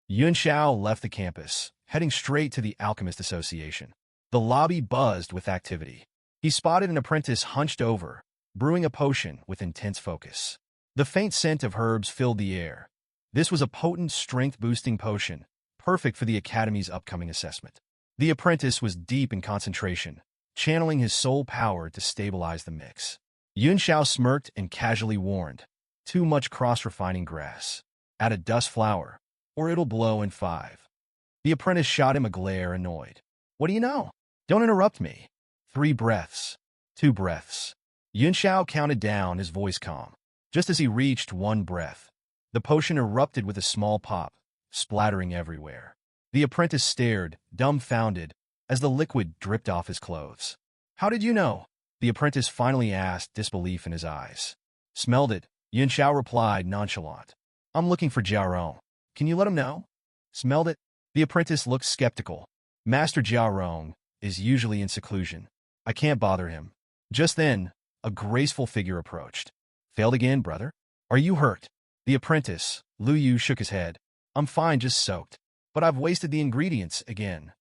Yun Xiao left the campus, heading straight to the Alchemist Association. The lobby buzzed with activity. He spotted an apprentice hunched over, brewing a potion with intense focus. The faint scent of herbs filled the air. This was a potent strength-boosting potion, perfect for the Academy's upcoming assessment. The apprentice was deep in concentration, channeling his soul power to stabilize the mix. Yun Xiao smirked and casually warned, "Too much cross-refining grass. Add a dust flower, or it'll blow in 5. The apprentice shot him a glare, annoyed. "What do you know? Don't interrupt me." 3 breaths. 2 breaths. Yun Xiao counted down, his voice calm. Just as he reached 1 breath, the potion erupted with a small pop, splattering everywhere. The apprentice stared, dumbfounded, as the liquid dripped off his clothes. "How did you know?" the apprentice finally asked, disbelief in his eyes. "Smelled it," Yun Xiao replied, nonchalant. "I'm looking for Jiao. Can you let him know?" "Smelled it?" The apprentice looked skeptical. "Master Jiao is usually in seclusion. I can't bother him." Just then, a graceful figure approached. "Failed again, brother? Are you hurt?" The apprentice, Lu Yu, shook his head. "I'm fine, just soaked. But I've wasted the ingredients again."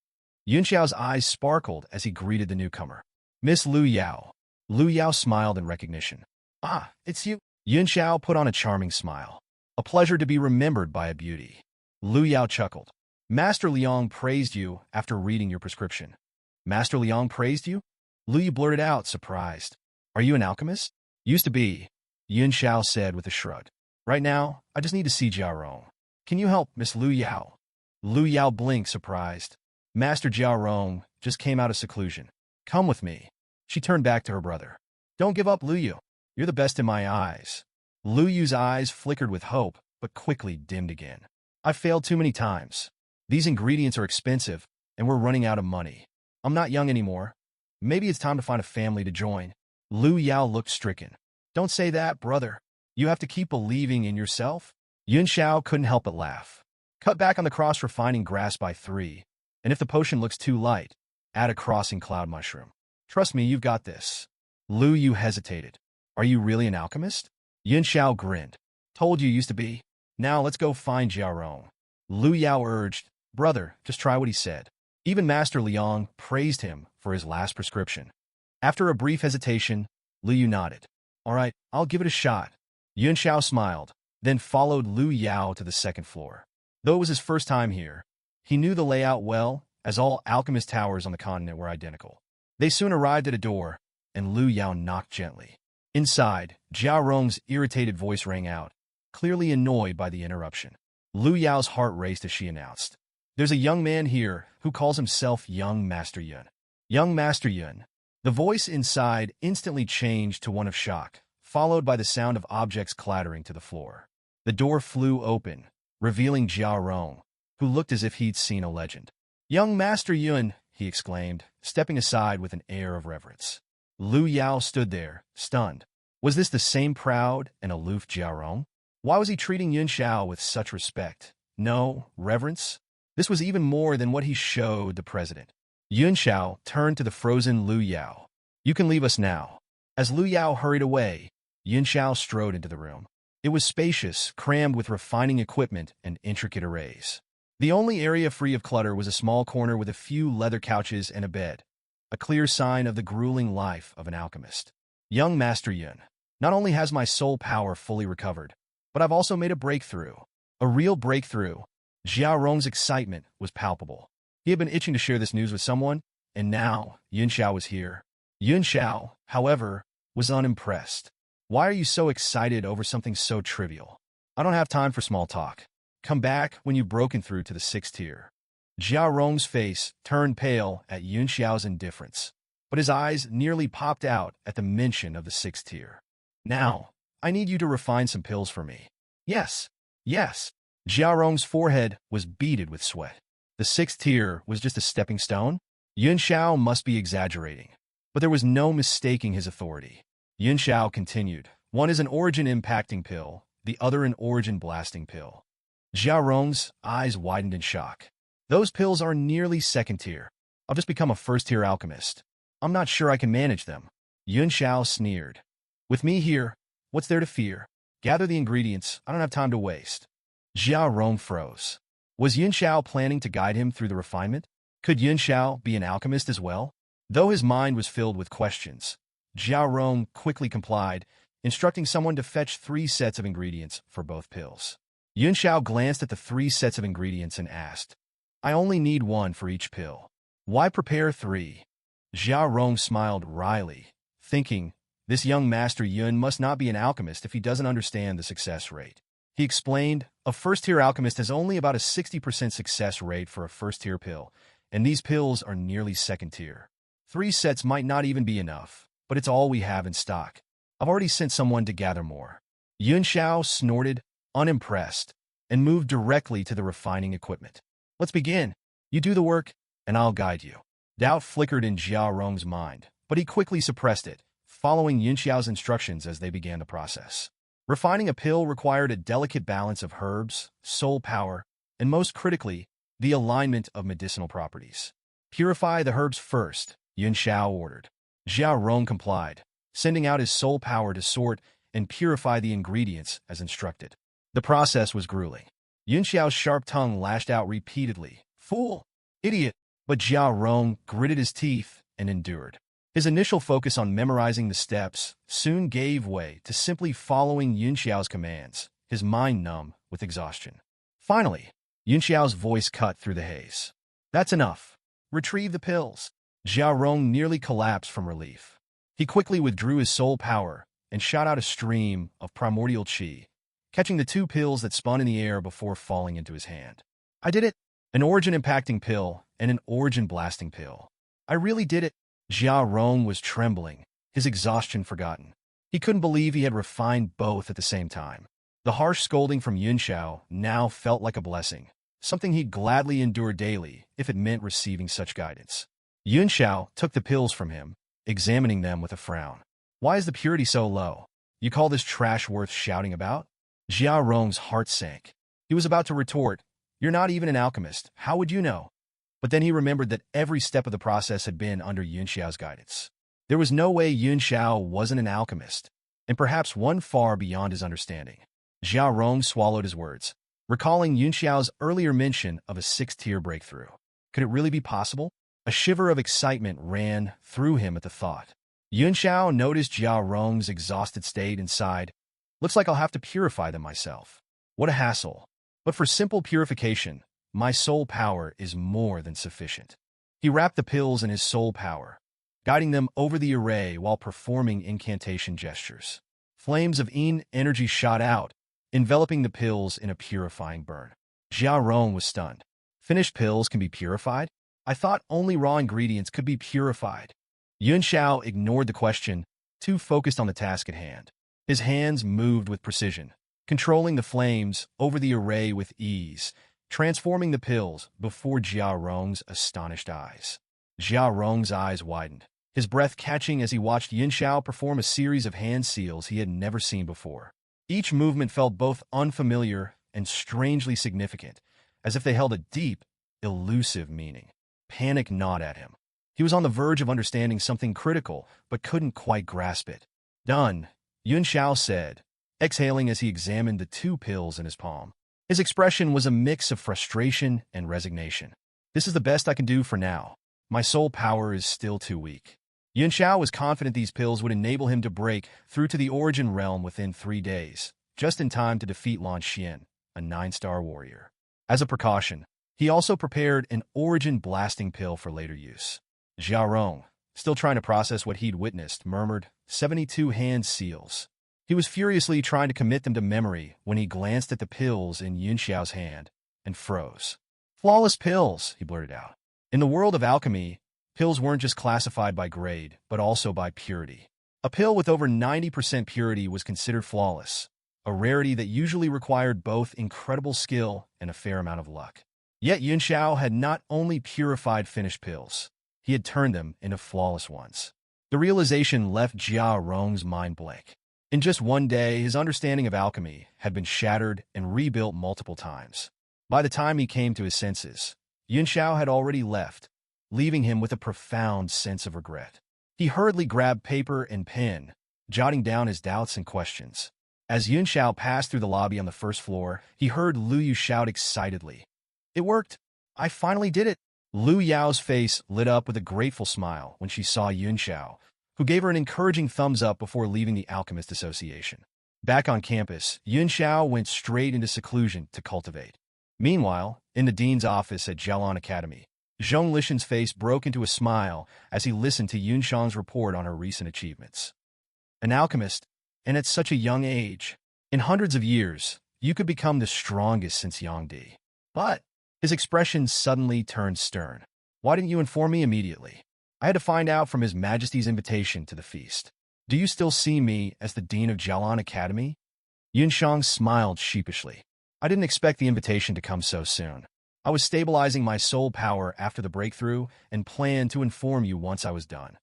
Yun Xiao's eyes sparkled as he greeted the newcomer. "Miss Lu Yao." Lu Yao smiled in recognition. "Ah, it's you." Yun Xiao put on a charming smile. "A pleasure to be remembered by a beauty." Lu Yao chuckled. "Master Liang praised you after reading your prescription." "Master Liang praised you?" Lu Yu blurted out, surprised. "Are you an alchemist?" "Used to be," Yun Xiao said with a shrug. "Right now, I just need to see Jiao. Can you help, Miss Lu Yao?" Lu Yao blinked, surprised. "Master Jiao just came out of seclusion. Come with me." She turned back to her brother. "Don't give up, Lu Yu. You're the best in my eyes." Lu Yu's eyes flickered with hope, but quickly dimmed again. "I've failed too many times. These ingredients are expensive, and we're running out of money. I'm not young anymore. Maybe it's time to find a family to join." Lu Yao looked stricken. "Don't say that, brother. You have to keep believing in yourself." Yun Xiao couldn't help but laugh. "Cut back on the cross-refining grass by 3, and if the potion looks too light, add a crossing cloud mushroom. Trust me, you've got this." Lu Yu hesitated. "Are you really an alchemist?" Yun Xiao grinned. "Told you used to be. Now let's go find Jiao." Lu Yao urged, "Brother, just try what he said." Even Master Liang praised him for his last prescription. After a brief hesitation, Lu Yu nodded. "All right, I'll give it a shot." Yun Xiao smiled, then followed Lu Yao to the 2nd floor. Though it was his first time here, he knew the layout well, as all alchemist towers on the continent were identical. They soon arrived at a door, and Lu Yao knocked gently. Inside, Jiao irritated voice rang out, clearly annoyed by the interruption. Lu Yao's heart raced as she announced, "There's a young man here who calls himself Young Master Yun." Young Master Yun. The voice inside instantly changed to one of shock, followed by the sound of objects clattering to the floor. The door flew open, revealing Jiao, who looked as if he'd seen a legend. "Young Master Yun," he exclaimed, stepping aside with an air of reverence. Lu Yao stood there, stunned. Was this the same proud and aloof Jiao? Why was he treating Yun Xiao with such respect? No, reverence? This was even more than what he showed the president. Yun Xiao turned to the frozen Lu Yao. "You can leave us now." As Lu Yao hurried away, Yun Xiao strode into the room. It was spacious, crammed with refining equipment and intricate arrays. The only area free of clutter was a small corner with a few leather couches and a bed, a clear sign of the grueling life of an alchemist. "Young Master Yun, not only has my soul power fully recovered, but I've also made a breakthrough. A real breakthrough." Jiao excitement was palpable. He had been itching to share this news with someone, and now Yun Xiao was here. Yun Xiao, however, was unimpressed. "Why are you so excited over something so trivial? I don't have time for small talk. Come back when you've broken through to the 6th tier." Jiao face turned pale at Yun Xiao's indifference, but his eyes nearly popped out at the mention of the 6th tier. "Now, I need you to refine some pills for me." "Yes, yes." Jiao forehead was beaded with sweat. The 6th tier was just a stepping stone? Yun Xiao must be exaggerating. But there was no mistaking his authority. Yun Xiao continued, "One is an origin-impacting pill, the other an origin-blasting pill." Jiao eyes widened in shock. "Those pills are nearly 2nd tier. I'll just become a 1st-tier alchemist. I'm not sure I can manage them." Yun Xiao sneered. "With me here, what's there to fear? Gather the ingredients. I don't have time to waste." Jiao froze. Was Yun Xiao planning to guide him through the refinement? Could Yun Xiao be an alchemist as well? Though his mind was filled with questions, Jiao Rong quickly complied, instructing someone to fetch 3 sets of ingredients for both pills. Yun Xiao glanced at the 3 sets of ingredients and asked, I only need 1 for each pill. Why prepare 3? Jiao Rong smiled wryly, thinking, this young master Yun must not be an alchemist if he doesn't understand the success rate. He explained, a first-tier alchemist has only about a 60% success rate for a first-tier pill, and these pills are nearly second-tier. 3 sets might not even be enough, but it's all we have in stock. I've already sent someone to gather more. Yun Xiao snorted, unimpressed, and moved directly to the refining equipment. Let's begin. You do the work, and I'll guide you. Doubt flickered in Jiao Rong's mind, but he quickly suppressed it, following Yun Xiao's instructions as they began the process. Refining a pill required a delicate balance of herbs, soul power, and most critically, the alignment of medicinal properties. Purify the herbs first, Yun Xiao ordered. Jiao Rong complied, sending out his soul power to sort and purify the ingredients as instructed. The process was grueling. Yun Xiao's sharp tongue lashed out repeatedly. Fool! Idiot! But Jiao Rong gritted his teeth and endured. His initial focus on memorizing the steps soon gave way to simply following Yun Xiao's commands, his mind numb with exhaustion. Finally, Yun Xiao's voice cut through the haze. That's enough. Retrieve the pills. Jiao Rong nearly collapsed from relief. He quickly withdrew his soul power and shot out a stream of primordial qi, catching the 2 pills that spun in the air before falling into his hand. I did it! An origin-impacting pill and an origin-blasting pill. I really did it! Jiao Rong was trembling, his exhaustion forgotten. He couldn't believe he had refined both at the same time. The harsh scolding from Yun Xiao now felt like a blessing, something he'd gladly endure daily if it meant receiving such guidance. Yun Xiao took the pills from him, examining them with a frown. Why is the purity so low? You call this trash worth shouting about? Jiao Rong's heart sank. He was about to retort, you're not even an alchemist, how would you know? But then he remembered that every step of the process had been under Yun Xiao's guidance. There was no way Yun Xiao wasn't an alchemist, and perhaps one far beyond his understanding. Jiao Rong swallowed his words, recalling Yun Xiao's earlier mention of a 6th-tier breakthrough. Could it really be possible? A shiver of excitement ran through him at the thought. Yun Xiao noticed Jiao Rong's exhausted state and sighed, looks like I'll have to purify them myself. What a hassle. But for simple purification, my soul power is more than sufficient. He wrapped the pills in his soul power, guiding them over the array while performing incantation gestures. Flames of Yin energy shot out, enveloping the pills in a purifying burn. Jiao Rong was stunned. Finished pills can be purified? I thought only raw ingredients could be purified. Yun Xiao ignored the question, too focused on the task at hand. His hands moved with precision, controlling the flames over the array with ease, transforming the pills before Jiao Rong's astonished eyes. Jiao Rong's eyes widened, his breath catching as he watched Yun Xiao perform a series of hand seals he had never seen before. Each movement felt both unfamiliar and strangely significant, as if they held a deep, elusive meaning. Panic gnawed at him. He was on the verge of understanding something critical, but couldn't quite grasp it. Done, Yun Xiao said, exhaling as he examined the 2 pills in his palm. His expression was a mix of frustration and resignation. This is the best I can do for now. My soul power is still too weak. Yun Xiao was confident these pills would enable him to break through to the origin realm within 3 days, just in time to defeat Lan Xian, a 9-star warrior. As a precaution, he also prepared an origin-blasting pill for later use. Jiao Rong, still trying to process what he'd witnessed, murmured, 72 hand seals. He was furiously trying to commit them to memory when he glanced at the pills in Yun Xiao's hand and froze. Flawless pills, he blurted out. In the world of alchemy, pills weren't just classified by grade, but also by purity. A pill with over 90% purity was considered flawless, a rarity that usually required both incredible skill and a fair amount of luck. Yet Yun Xiao had not only purified finished pills, he had turned them into flawless ones. The realization left Jiao Rong's mind blank. In just one day, his understanding of alchemy had been shattered and rebuilt multiple times. By the time he came to his senses, Yun Xiao had already left, leaving him with a profound sense of regret. He hurriedly grabbed paper and pen, jotting down his doubts and questions. As Yun Xiao passed through the lobby on the first floor, he heard Lu Yu shout excitedly, It worked. I finally did it. Lu Yao's face lit up with a grateful smile when she saw Yun Xiao, who gave her an encouraging thumbs up before leaving the Alchemist Association. Back on campus, Yun Xiao went straight into seclusion to cultivate. Meanwhile, in the dean's office at Jialan Academy, Zhong Lishan's face broke into a smile as he listened to Yun Xiang's report on her recent achievements. An alchemist, and at such a young age. In hundreds of years, you could become the strongest since Yangdi. But his expression suddenly turned stern. Why didn't you inform me immediately? I had to find out from His Majesty's invitation to the feast. Do you still see me as the Dean of Jialan Academy? Yun Xiang smiled sheepishly. I didn't expect the invitation to come so soon. I was stabilizing my soul power after the breakthrough and planned to inform you once I was done.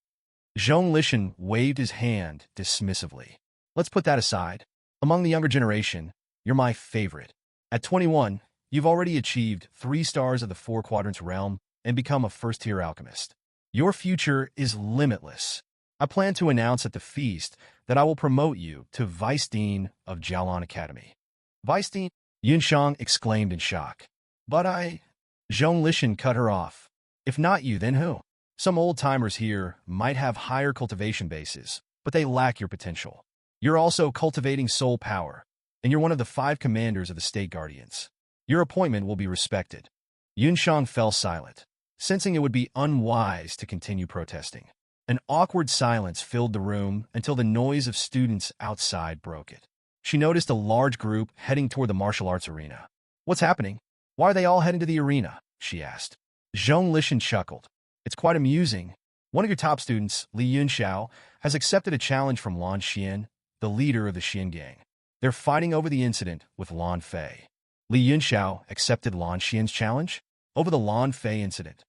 Zhong Lishan waved his hand dismissively. Let's put that aside. Among the younger generation, you're my favorite. At 21, you've already achieved 3 stars of the 4 quadrants realm and become a first-tier alchemist. Your future is limitless. I plan to announce at the feast that I will promote you to Vice Dean of Jialan Academy. Vice Dean? Yun Xiang exclaimed in shock. But Zhong Lishan cut her off. If not you, then who? Some old-timers here might have higher cultivation bases, but they lack your potential. You're also cultivating soul power, and you're one of the 5 commanders of the State Guardians. Your appointment will be respected. Yun Xiang fell silent, sensing it would be unwise to continue protesting. An awkward silence filled the room until the noise of students outside broke it. She noticed a large group heading toward the martial arts arena. What's happening? Why are they all heading to the arena? She asked. Zhong Lishan chuckled. It's quite amusing. One of your top students, Li Yunxiao, has accepted a challenge from Lan Xian, the leader of the Xian gang. They're fighting over the incident with Lan Fei. Li Yunxiao accepted Lan Xian's challenge? Over the Lan Fei incident.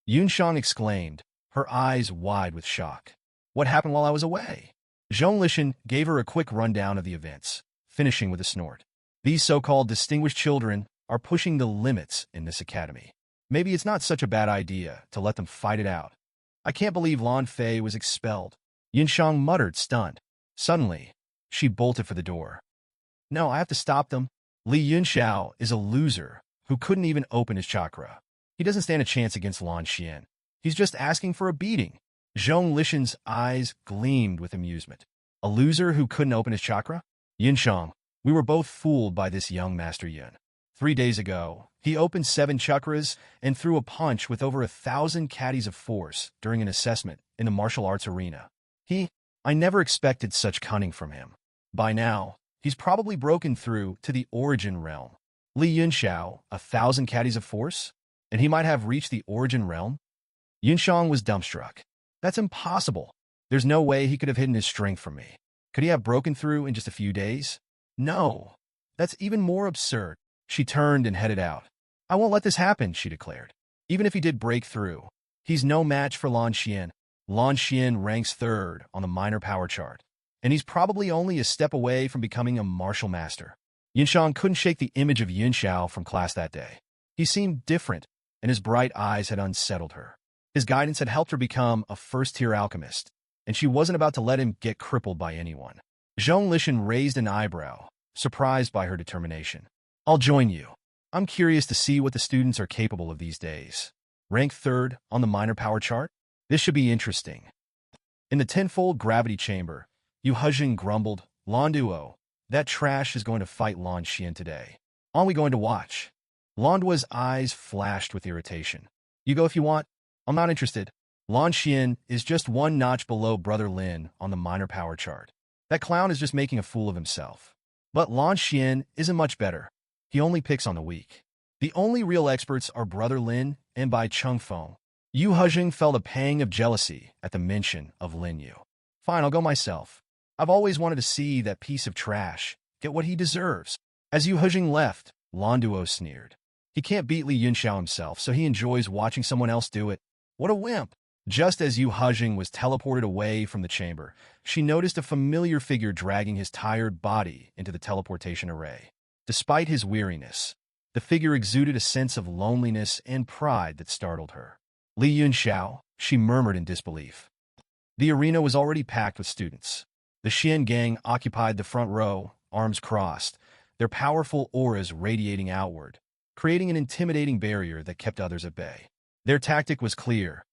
Yun Xiang exclaimed, her eyes wide with shock. What happened while I was away? Zhong Lishan gave her a quick rundown of the events, finishing with a snort. These so-called distinguished children are pushing the limits in this academy. Maybe it's not such a bad idea to let them fight it out. I can't believe Lan Fei was expelled. Yun Xiang muttered, stunned. Suddenly, she bolted for the door. No, I have to stop them. Li Yunxiao is a loser who couldn't even open his chakra. He doesn't stand a chance against Lan Xian. He's just asking for a beating. Zhong Lishan's eyes gleamed with amusement. A loser who couldn't open his chakra? Yun Xiang, we were both fooled by this young Master Yun. 3 days ago, he opened 7 chakras and threw a punch with over 1,000 caddies of force during an assessment in the martial arts arena. I never expected such cunning from him. By now, he's probably broken through to the origin realm. Li Yunxiao, 1,000 caddies of force? And he might have reached the origin realm? Yun Xiang was dumbstruck. That's impossible. There's no way he could have hidden his strength from me. Could he have broken through in just a few days? No. That's even more absurd. She turned and headed out. I won't let this happen, she declared. Even if he did break through, he's no match for Lan Xian. Lan Xian ranks 3rd on the minor power chart, and he's probably only a step away from becoming a martial master. Yun Xiang couldn't shake the image of Yun Xiao from class that day. He seemed different, and his bright eyes had unsettled her. His guidance had helped her become a first-tier alchemist, and she wasn't about to let him get crippled by anyone. Zhong Lishan raised an eyebrow, surprised by her determination. I'll join you. I'm curious to see what the students are capable of these days. Rank 3rd on the minor power chart? This should be interesting. In the tenfold gravity chamber, Yu Hejing grumbled, Lan Duo, that trash is going to fight Lan Xian today. Aren't we going to watch? Lan Duo's eyes flashed with irritation. You go if you want. I'm not interested. Lan Xian is just 1 notch below Brother Lin on the minor power chart. That clown is just making a fool of himself. But Lan Xian isn't much better. He only picks on the weak. The only real experts are Brother Lin and Bai Chengfeng. Yu Hejing felt a pang of jealousy at the mention of Lin Yu. Fine, I'll go myself. I've always wanted to see that piece of trash get what he deserves. As Yu Hejing left, Lan Duo sneered. He can't beat Li Yunxiao himself, so he enjoys watching someone else do it. What a wimp! Just as Yu Hejing was teleported away from the chamber, she noticed a familiar figure dragging his tired body into the teleportation array. Despite his weariness, the figure exuded a sense of loneliness and pride that startled her. Li Yunxiao, she murmured in disbelief. The arena was already packed with students. The Xian gang occupied the front row, arms crossed, their powerful auras radiating outward. creating an intimidating barrier that kept others at bay. Their tactic was clear: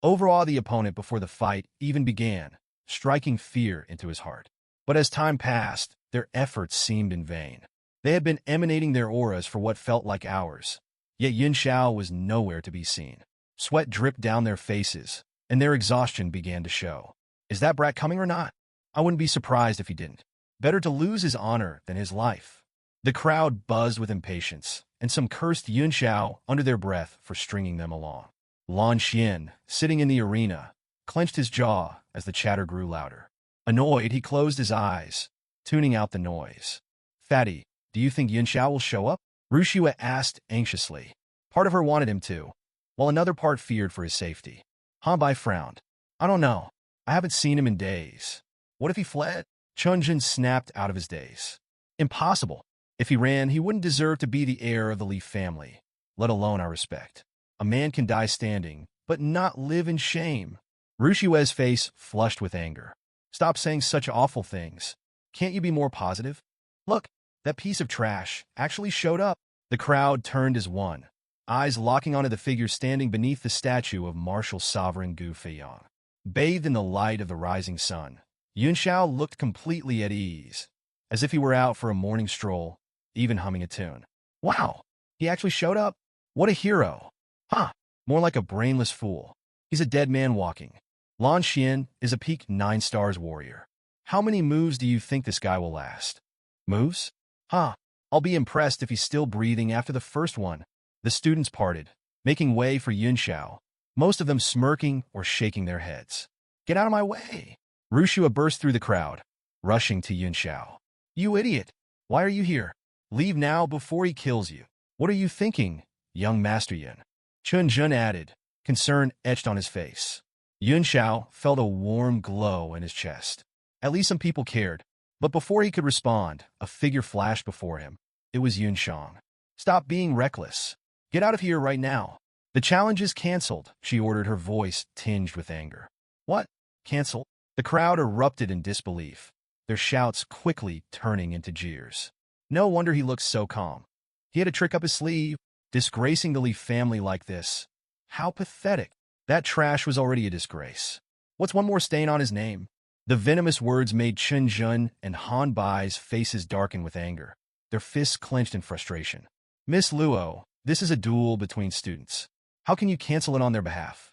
overawe the opponent before the fight even began, striking fear into his heart. But as time passed, their efforts seemed in vain. They had been emanating their auras for what felt like hours, yet Yun Xiao was nowhere to be seen. Sweat dripped down their faces, and their exhaustion began to show. Is that brat coming or not? I wouldn't be surprised if he didn't. Better to lose his honor than his life. The crowd buzzed with impatience, and some cursed Yun Xiao under their breath for stringing them along. Lan Xian, sitting in the arena, clenched his jaw as the chatter grew louder. Annoyed, he closed his eyes, tuning out the noise. Fatty, do you think Yun Xiao will show up? Rushua asked anxiously. Part of her wanted him to, while another part feared for his safety. Hanbai frowned. I don't know. I haven't seen him in days. What if he fled? Chunjin snapped out of his daze. Impossible. If he ran, he wouldn't deserve to be the heir of the Li family, let alone our respect. A man can die standing, but not live in shame. Rushua's face flushed with anger. Stop saying such awful things. Can't you be more positive? Look, that piece of trash actually showed up. The crowd turned as one, eyes locking onto the figure standing beneath the statue of martial sovereign Gu Feiyang. Bathed in the light of the rising sun, Yun Xiao looked completely at ease, as if he were out for a morning stroll, even humming a tune. Wow, he actually showed up? What a hero. Huh, more like a brainless fool. He's a dead man walking. Lan Xian is a peak 9 stars warrior. How many moves do you think this guy will last? Moves? Huh, I'll be impressed if he's still breathing after the first one. The students parted, making way for Yun Xiao, most of them smirking or shaking their heads. Get out of my way! Rushua burst through the crowd, rushing to Yun Xiao. You idiot! Why are you here? Leave now before he kills you. What are you thinking, young Master Yun? Chun Jun added, concern etched on his face. Yun Xiao felt a warm glow in his chest. At least some people cared. But before he could respond, a figure flashed before him. It was Yun Shang. Stop being reckless. Get out of here right now. The challenge is cancelled, she ordered, her voice tinged with anger. What? Cancel? The crowd erupted in disbelief, their shouts quickly turning into jeers. No wonder he looked so calm. He had a trick up his sleeve, disgracing the Li family like this. How pathetic. That trash was already a disgrace. What's one more stain on his name? The venomous words made Chen Jun and Han Bai's faces darken with anger, their fists clenched in frustration. Miss Luo, this is a duel between students. How can you cancel it on their behalf?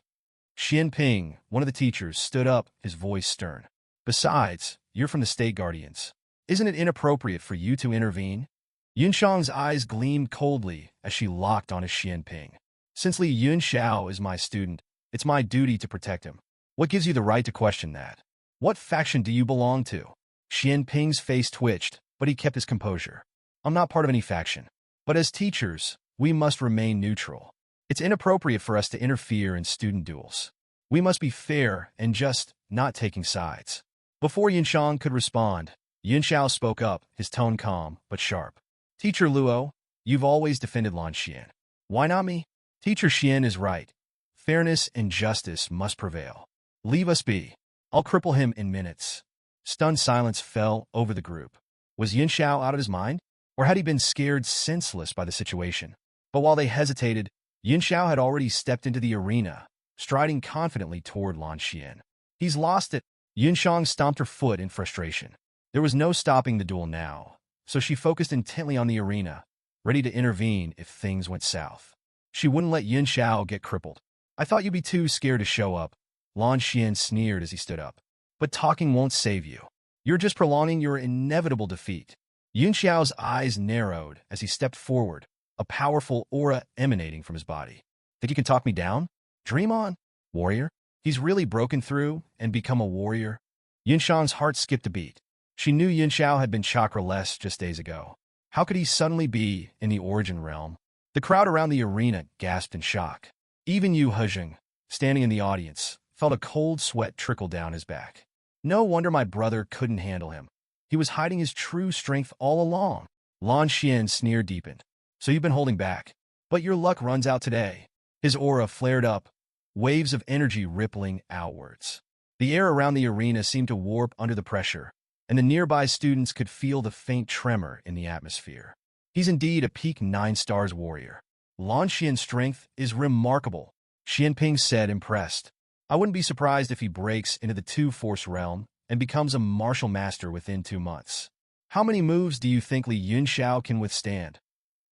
Xian Ping, one of the teachers, stood up, his voice stern. Besides, you're from the State Guardians. Isn't it inappropriate for you to intervene? Yun Shang's eyes gleamed coldly as she locked onto Xian Ping. Since Li Yun Xiao is my student, it's my duty to protect him. What gives you the right to question that? What faction do you belong to? Xian Ping's face twitched, but he kept his composure. I'm not part of any faction. But as teachers, we must remain neutral. It's inappropriate for us to interfere in student duels. We must be fair and just, not taking sides. Before Yun Shang could respond, Yun Xiao spoke up, his tone calm but sharp. Teacher Luo, you've always defended Lan Xian. Why not me? Teacher Xian is right. Fairness and justice must prevail. Leave us be. I'll cripple him in minutes. Stunned silence fell over the group. Was Yun Xiao out of his mind? Or had he been scared senseless by the situation? But while they hesitated, Yun Xiao had already stepped into the arena, striding confidently toward Lan Xian. He's lost it. Yun Shang stomped her foot in frustration. There was no stopping the duel now, so she focused intently on the arena, ready to intervene if things went south. She wouldn't let Yun Xiao get crippled. I thought you'd be too scared to show up, Lan Xian sneered as he stood up. But talking won't save you. You're just prolonging your inevitable defeat. Yun Xiao's eyes narrowed as he stepped forward, a powerful aura emanating from his body. Think you can talk me down? Dream on, warrior. He's really broken through and become a warrior. Yun Shang's heart skipped a beat. She knew Yun Xiao had been chakra-less just days ago. How could he suddenly be in the origin realm? The crowd around the arena gasped in shock. Even Yu Hezheng, standing in the audience, felt a cold sweat trickle down his back. No wonder my brother couldn't handle him. He was hiding his true strength all along. Lan Xian's sneer deepened. So you've been holding back. But your luck runs out today. His aura flared up, waves of energy rippling outwards. The air around the arena seemed to warp under the pressure, and the nearby students could feel the faint tremor in the atmosphere. He's indeed a peak 9 stars warrior. Lan Xian's strength is remarkable, Xianping said, impressed. I wouldn't be surprised if he breaks into the two-force realm and becomes a martial master within 2 months. How many moves do you think Li Yunxiao can withstand?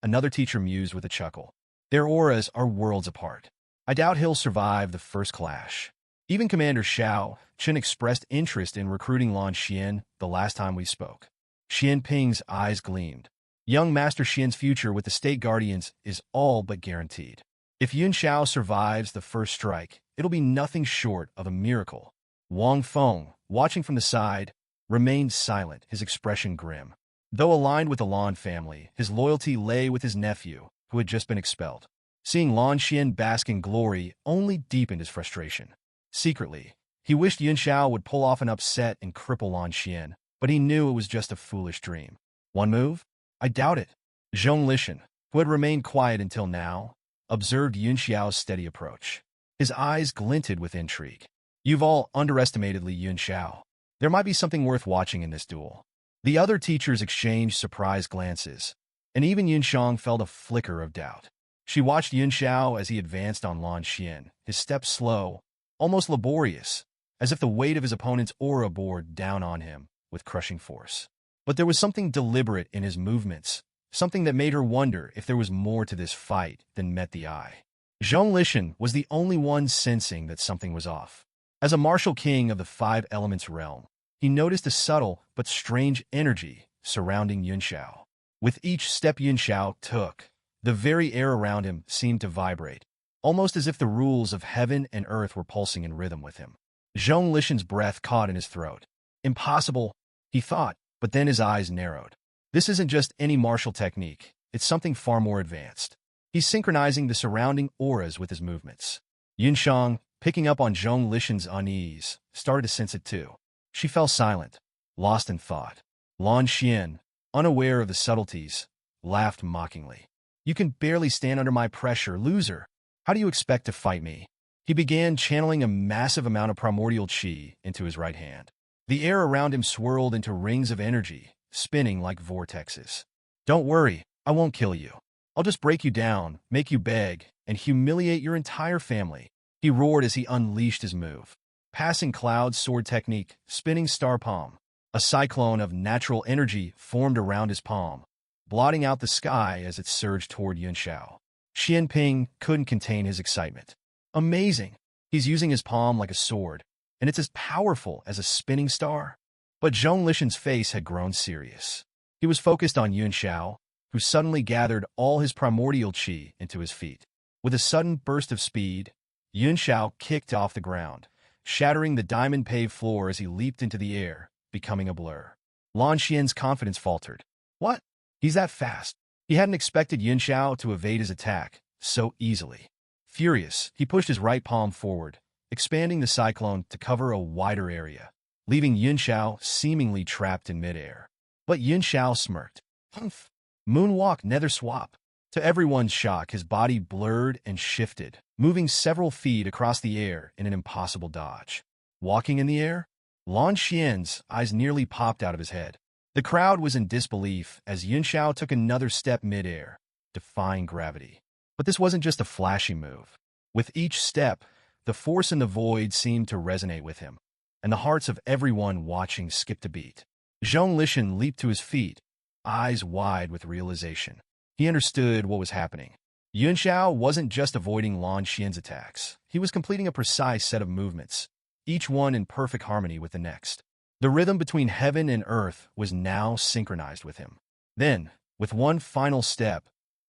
Another teacher mused with a chuckle. Their auras are worlds apart. I doubt he'll survive the first clash. Even Commander Xiao Chen expressed interest in recruiting Lan Xian the last time we spoke. Xianping's eyes gleamed. Young Master Xian's future with the State Guardians is all but guaranteed. If Yunxiao survives the first strike, it'll be nothing short of a miracle. Wang Feng, watching from the side, remained silent, his expression grim. Though aligned with the Lan family, his loyalty lay with his nephew, who had just been expelled. Seeing Lan Xian bask in glory only deepened his frustration. Secretly, he wished Yunxiao would pull off an upset and cripple Lan Xian, but he knew it was just a foolish dream. One move? I doubt it. Zhong Lishan, who had remained quiet until now, observed Yunxiao's steady approach. His eyes glinted with intrigue. You've all underestimated Li Yunxiao. There might be something worth watching in this duel. The other teachers exchanged surprised glances, and even Yunxiang felt a flicker of doubt. She watched Yunxiao as he advanced on Lan Xian, his steps slow, almost laborious, as if the weight of his opponent's aura bore down on him with crushing force. But there was something deliberate in his movements, something that made her wonder if there was more to this fight than met the eye. Zhong Lishan was the only one sensing that something was off. As a martial king of the Five Elements realm, he noticed a subtle but strange energy surrounding Yunxiao. With each step Yunxiao took, the very air around him seemed to vibrate, almost as if the rules of heaven and earth were pulsing in rhythm with him. Zhong Lishan's breath caught in his throat. Impossible, he thought, but then his eyes narrowed. This isn't just any martial technique, it's something far more advanced. He's synchronizing the surrounding auras with his movements. Yunxiang, picking up on Zhong Lishan's unease, started to sense it too. She fell silent, lost in thought. Lan Xian, unaware of the subtleties, laughed mockingly. You can barely stand under my pressure, loser. How do you expect to fight me? He began channeling a massive amount of primordial qi into his right hand. The air around him swirled into rings of energy, spinning like vortexes. Don't worry, I won't kill you. I'll just break you down, make you beg, and humiliate your entire family. He roared as he unleashed his move. Passing cloud sword technique, spinning star palm. A cyclone of natural energy formed around his palm, blotting out the sky as it surged toward Yunxiao. Xianping couldn't contain his excitement. Amazing! He's using his palm like a sword, and it's as powerful as a spinning star. But Zhong Lishan's face had grown serious. He was focused on Yunxiao, who suddenly gathered all his primordial qi into his feet. With a sudden burst of speed, Yunxiao kicked off the ground, shattering the diamond-paved floor as he leaped into the air, becoming a blur. Lan Xian's confidence faltered. What? He's that fast. He hadn't expected Yunxiao to evade his attack so easily. Furious, he pushed his right palm forward, expanding the cyclone to cover a wider area, leaving Yunxiao seemingly trapped in midair. But Yunxiao smirked. Humph! Moonwalk nether swap. To everyone's shock, his body blurred and shifted, moving several feet across the air in an impossible dodge. Walking in the air? Lan Xian's eyes nearly popped out of his head. The crowd was in disbelief as Yunxiao took another step midair, defying gravity. But this wasn't just a flashy move. With each step, the force in the void seemed to resonate with him, and the hearts of everyone watching skipped a beat. Zhong Lishan leaped to his feet, eyes wide with realization. He understood what was happening. Yunxiao wasn't just avoiding Lan Xian's attacks. He was completing a precise set of movements, each one in perfect harmony with the next. The rhythm between heaven and earth was now synchronized with him. Then, with one final step,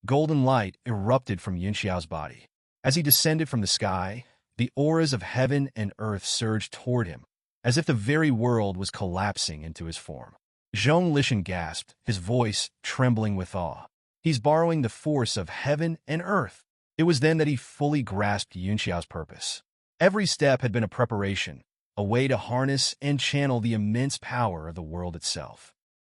golden light erupted from Yunxiao's body. As he descended from the sky, the auras of heaven and earth surged toward him, as if the very world was collapsing into his form. Zhong Lishan gasped, his voice trembling with awe. He's borrowing the force of heaven and earth. It was then that he fully grasped Yunxiao's purpose. Every step had been a preparation, a way to harness and channel the immense power of the world itself.